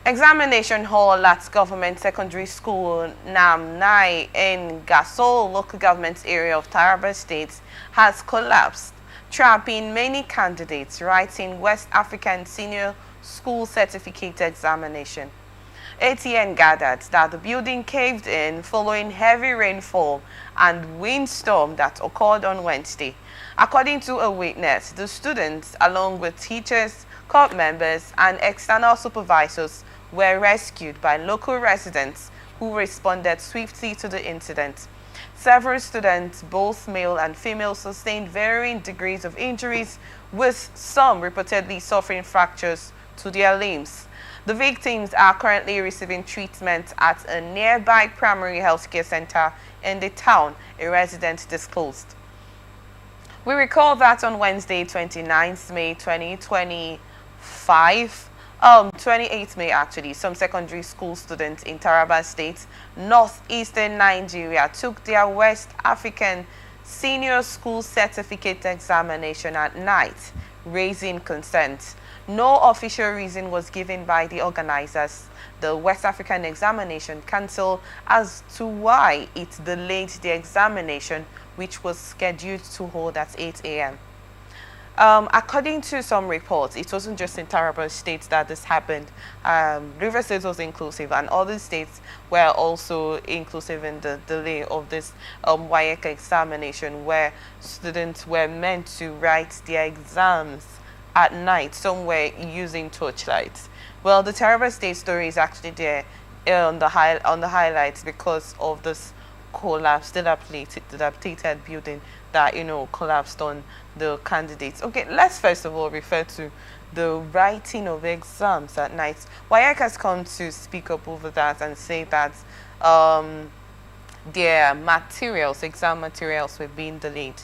Examination hall at Government Secondary School Namnai in Gassol local government area of Taraba State has collapsed, trapping many candidates writing West African Senior School Certificate examination. ATN gathered that the building caved in following heavy rainfall and windstorm that occurred on Wednesday. According to a witness, the students, along with teachers, court members, and external supervisors, were rescued by local residents who responded swiftly to the incident. Several students, both male and female, sustained varying degrees of injuries, with some reportedly suffering fractures to their limbs. The victims are currently receiving treatment at a nearby primary health care center in the town, a resident disclosed. We recall that on Wednesday, 29th May 2025, 28th May actually, some secondary school students in Taraba State, northeastern Nigeria, took their West African Senior School Certificate examination at night, raising concerns. No official reason was given by the organizers, the West African Examination Council, as to why it delayed the examination, which was scheduled to hold at 8 a.m. According to some reports, it wasn't just in Taraba State that this happened. River State was inclusive, and other states were also inclusive in the delay of this Waec examination, where students were meant to write their exams at night, some were using torchlights. Well, the Taraba State story is actually there on the highlights because of this collapsed, dilapidated building that, collapsed on the candidates. Okay, let's first of all refer to the writing of exams at night. WAEC has come to speak up over that and say that their materials, exam materials, were being delayed.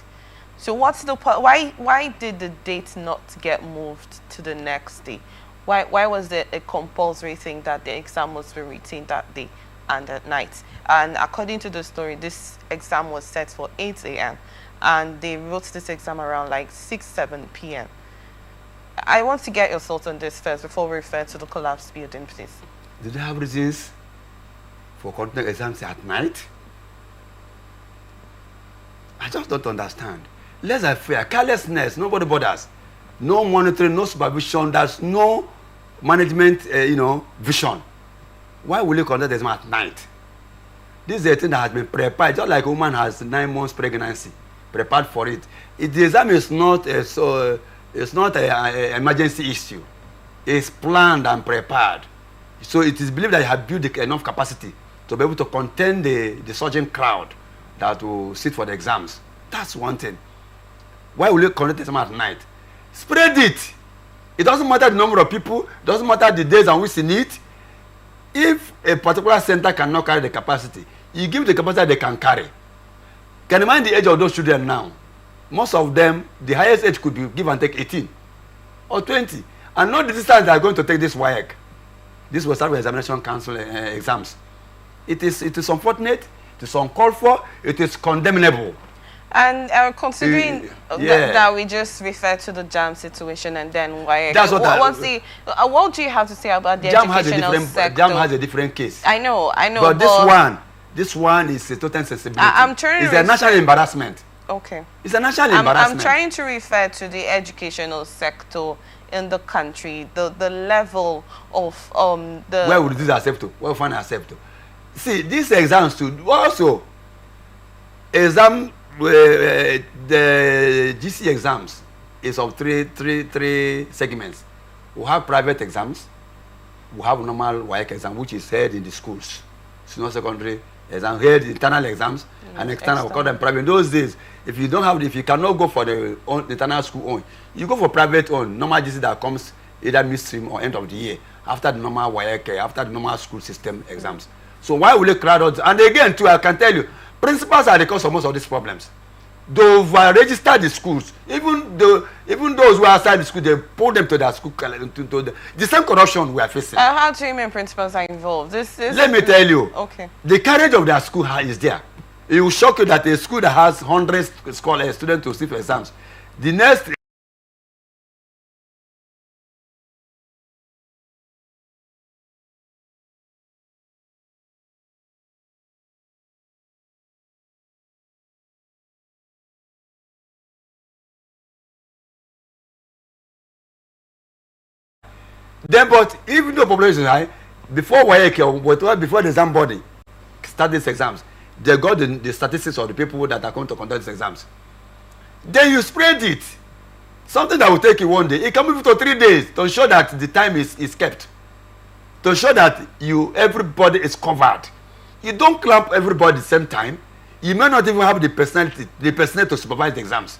So what's the why did the date not get moved to the next day? Why was it a compulsory thing that the exam was be written that day and at night? And according to the story, this exam was set for 8 a.m. and they wrote this exam around like 7 p.m. I want to get your thoughts on this first before we refer to the collapsed building, please. Did they have reasons for conducting exams at night? I just don't understand. Laissez-faire, carelessness, nobody bothers. No monitoring, no supervision, there's no management, vision. Why will you conduct the exam at night? This is a thing that has been prepared, just like a woman has 9 months pregnancy, prepared for it. The exam is not it's not an emergency issue. It's planned and prepared. So it is believed that you have built enough capacity to be able to contain the surging crowd that will sit for the exams. That's one thing. Why will you conduct the exam at night? Spread it. It doesn't matter the number of people, it doesn't matter the days on which you need. If a particular center cannot carry the capacity, you give the capacity they can carry. Can you mind the age of those children now? Most of them, the highest age could be give and take 18 or 20. And not the distance they are going to take this WAEC. This was West Examination Council exams. It is unfortunate, it is uncalled for, it is condemnable. And considering that we just referred to the JAM situation and then WAEC, that's what do you have to say about the educational sector? JAM has a different case. I know. But this one is a total sensibility. It's a national embarrassment. Okay. It's a national embarrassment. I'm trying to refer to the educational sector in the country, the level of the... Where would this accept to? Where would find accept to? See, these exams too, also, the GC exams is of three segments. We have private exams, we have normal WAEC exam, which is held in the schools, senior secondary exam, held internal exams, and external, we call them private. In those days, if you cannot go for the internal school own, you go for private own, normal GC that comes either midstream or end of the year, after the normal WAEC, after the normal school system exams. So why will you crowd out? And again, too, I can tell you, principals are the cause of most of these problems. They've registered the schools. Even those who are outside the school, they pull them to their school. The same corruption we are facing. How do you mean principals are involved? Let me tell you. Okay. The courage of their school is there. It will shock you that a school that has hundreds of students to sit for exams, the next Then, but even though population is high, before Waec or whatever, before the exam body start these exams, they got the statistics of the people that are going to conduct these exams. Then you spread it. Something that will take you one day, it can move to 3 days to ensure that the time is kept. To ensure that everybody is covered. You don't clamp everybody at the same time. You may not even have the personnel to supervise the exams.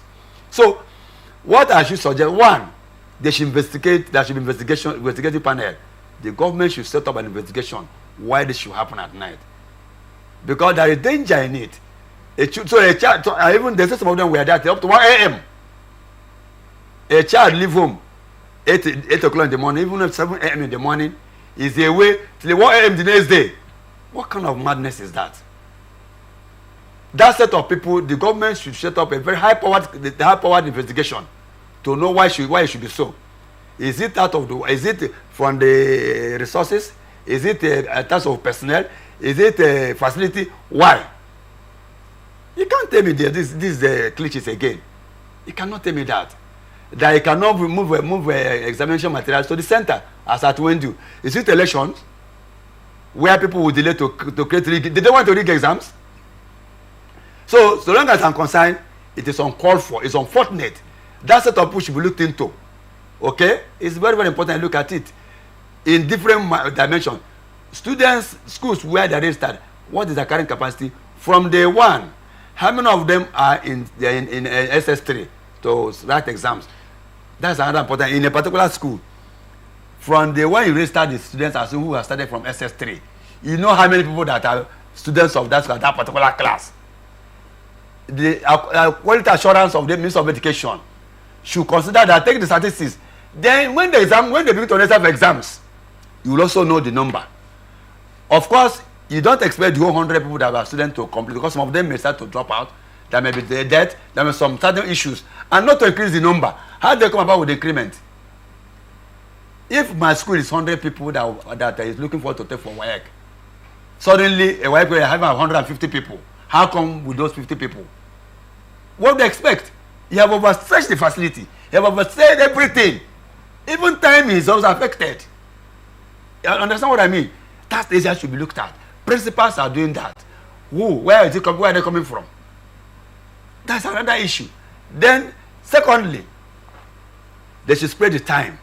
So, what I should suggest, one, they should investigate. There should be investigative panel. The government should set up an investigation why this should happen at night, because there is danger in it. Even there's some of them were there up to 1 a.m. A child leave home 8 o'clock in the morning, even at 7 a.m. in the morning, is away till 1 a.m. the next day. What kind of madness is that? That set of people, the government should set up a very high-powered investigation to know why it should be so. Is it from the resources? Is it a task of personnel? Is it a facility? Why? You can't tell me this cliches again. You cannot tell me that. That you cannot move examination materials to the center as at when do. Is it elections where people will delay to create rig? Did they want to rig exams? So long as I'm concerned, it is uncalled for. It's unfortunate. That set of people should be looked into. Okay? It's very, very important to look at it in different dimensions. Schools where they registered, what is the current capacity? From day one, how many of them are in SS3 to write exams? That's another important. In a particular school, from day one you register the students as who have started from SS3. You know how many people that are students of that particular class. The quality assurance of the Ministry of Education should consider that, take the statistics. Then when they begin to register for exams, you will also know the number. Of course, you don't expect the whole 100 people that are students to complete, because some of them may start to drop out. There may be debt, there may be some certain issues, and not to increase the number. How do they come about with the increment? If my school is 100 people that is looking forward to take for Waec, suddenly a Waec will have 150 people. How come with those 50 people? What do they expect? You have overstretched the facility. You have overstretched everything. Even time is also affected. You understand what I mean? That area should be looked at. Principals are doing that. Where are they coming from? That's another issue. Then, secondly, they should spread the time.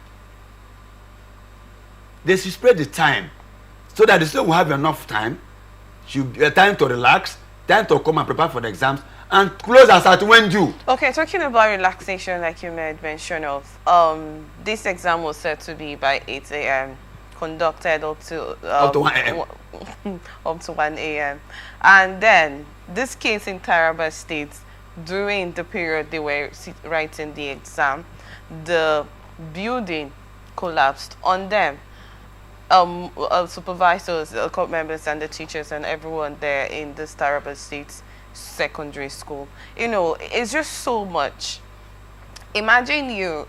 They should spread the time so that the student will have enough time, time to relax, time to come and prepare for the exams, and close as at when due. Okay, talking about relaxation, like you made mention of, this exam was set to be by 8 a.m. conducted up to 1 a.m. up to 1 a.m. And then this case in Taraba State, during the period they were writing the exam, the building collapsed on them. Supervisors, court members, and the teachers and everyone there in this Taraba State secondary school. You know, it's just so much. Imagine you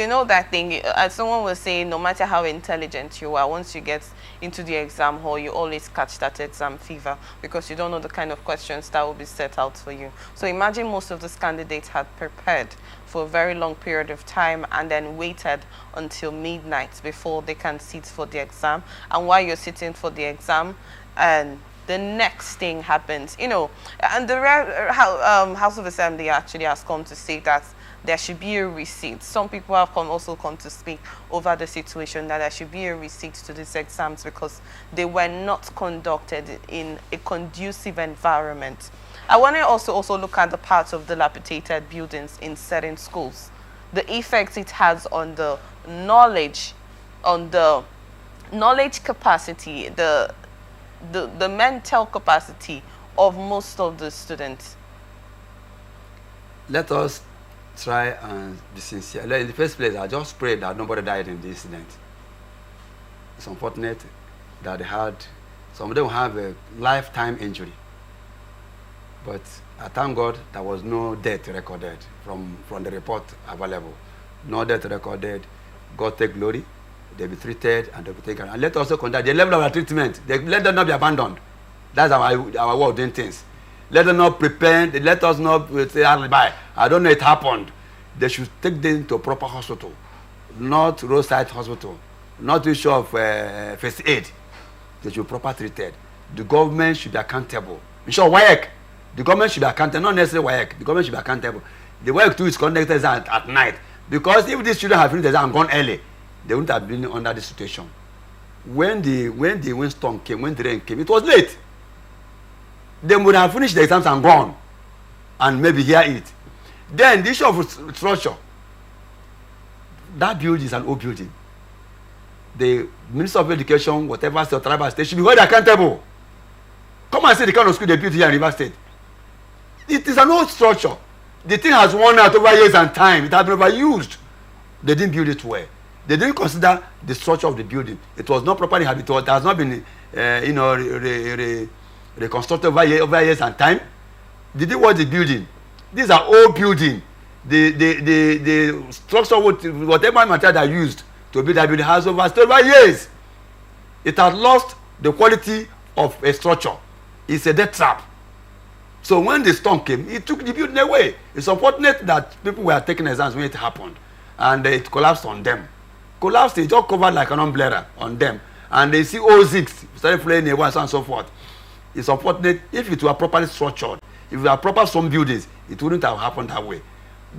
know that thing, as someone was saying, no matter how intelligent you are, once you get into the exam hall, you always catch that exam fever because you don't know the kind of questions that will be set out for you. So imagine most of these candidates had prepared for a very long period of time and then waited until midnight before they can sit for the exam. And while you're sitting for the exam, and the next thing happens, you know, and the House of Assembly actually has come to say that there should be a receipt. Some people have also come to speak over the situation that there should be a receipt to these exams because they were not conducted in a conducive environment. I want to also look at the parts of dilapidated buildings in certain schools, the effects it has on the knowledge capacity, the mental capacity of most of the students. Let us try and be sincere. In the first place, I just pray that nobody died in the incident. It's unfortunate that some of them have a lifetime injury. But I thank God there was no death recorded from the report available. No death recorded. God take glory. They'll be treated and they'll be taken. And let us also conduct the level of our treatment. Let them not be abandoned. That's our way of doing things. Let them not prepare. Let us not say, I don't know it happened. They should take them to a proper hospital, not roadside hospital. not too sure of first aid, they should be properly treated. The government should be accountable. In short, Waec, the government should be accountable, not necessarily Waec, the government should be accountable. The Waec too is conducted exam at night, because if these children have finished the exam and gone early, they wouldn't have been under this situation. When the windstorm came, when the rain came, it was late. They would have finished the exams and gone, and maybe hear it. Then the issue of structure, that building is an old building. The Minister of Education, whatever state, Taraba State, should be held accountable. Come and see the kind of school they built here in River State. It is an old structure. The thing has worn out over years and time. It has been overused. They didn't build it well. They didn't consider the structure of the building. It was not properly habitual. It has not been, reconstructed over years and time. Did they watch the building? These are old building. The structure, whatever material they used to build that building has overstayed over years. It has lost the quality of a structure. It's a death trap. So when the storm came, it took the building away. It's unfortunate that people were taking exams when it happened, and it collapsed on them. Collapsed, it just covered like an umbrella on them, and they see O6 started flying away and so on and so forth. It's unfortunate. If it were properly structured, if there were proper some buildings, it wouldn't have happened that way.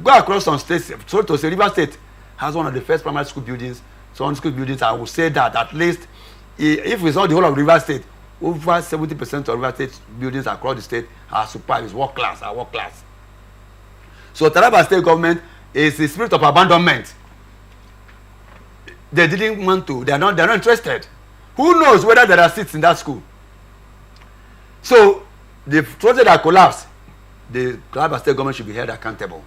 Go across some states, so to say River State has one of the first primary school buildings. Some school buildings, I would say that at least, if it's not the whole of River State, over 70% of River State buildings across the state are superb, is world class, are world class. So Taraba State government is the spirit of abandonment. They didn't want to, they are not interested. Who knows whether there are seats in that school? So the project that collapsed, the Taraba State government should be held accountable.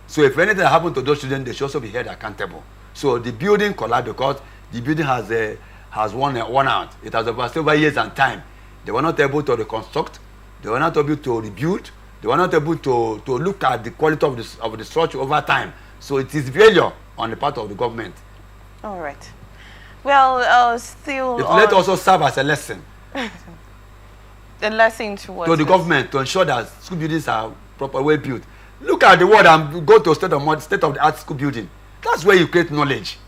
So if anything happened to those children, they should also be held accountable. So the building collapsed because the building has worn out. It has overstayed over years and time. They were not able to reconstruct. They were not able to rebuild. They were not able to look at the quality of the structure over time. So it is failure on the part of the government. All right. Well, still... It let also serve as a lesson. A lesson to what? To the government, to ensure that school buildings are properly built. Look at the world and go to state of the art school building. That's where you create knowledge.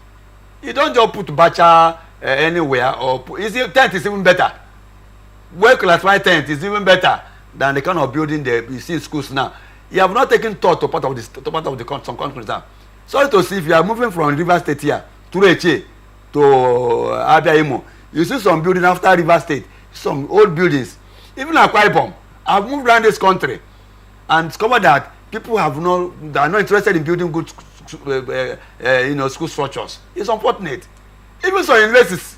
You don't just put bacha anywhere, or tent is even better. Well classified tent is even better than the kind of building you see in schools now. You have not taken thought to part of some countries now. Sorry to see, if you are moving from River State here to Reche to Abia Imo, you see some building after River State, some old buildings. Even Akwa Ibom, I've moved around this country and discovered that people they are not interested in building good school structures. It's unfortunate. Even some universities,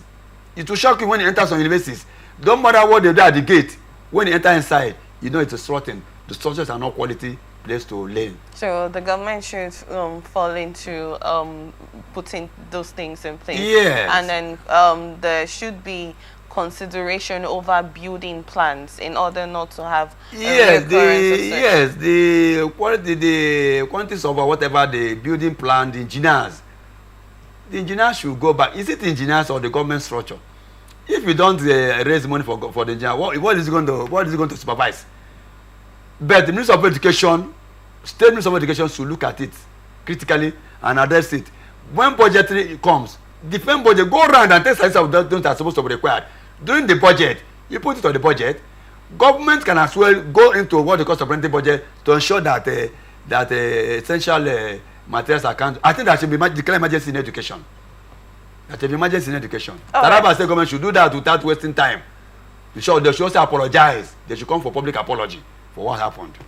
it will shock you when you enter some universities. Don't matter what they do at the gate. When you enter inside, you know it's a certain. The structures are not quality place to learn. So the government should fall into putting those things in place. Yes. And then there should be consideration over building plans in order not to have the quantities of whatever the building plan, the engineers should go back. Is it the engineers or the government structure? If you don't raise money for the engineer, what is going to supervise? But the Minister of Education, State Minister of Education should look at it critically and address it. When budgetary comes, different budget, go around and test of those are supposed to be required. During the budget, you put it on the budget. Government can as well go into what the cost of renting budget to ensure that essential materials are counted. I think that should be declared emergency in education. That should be emergency in education. Taraba State government should do that without wasting time. They should also apologize. They should come for public apology for what happened.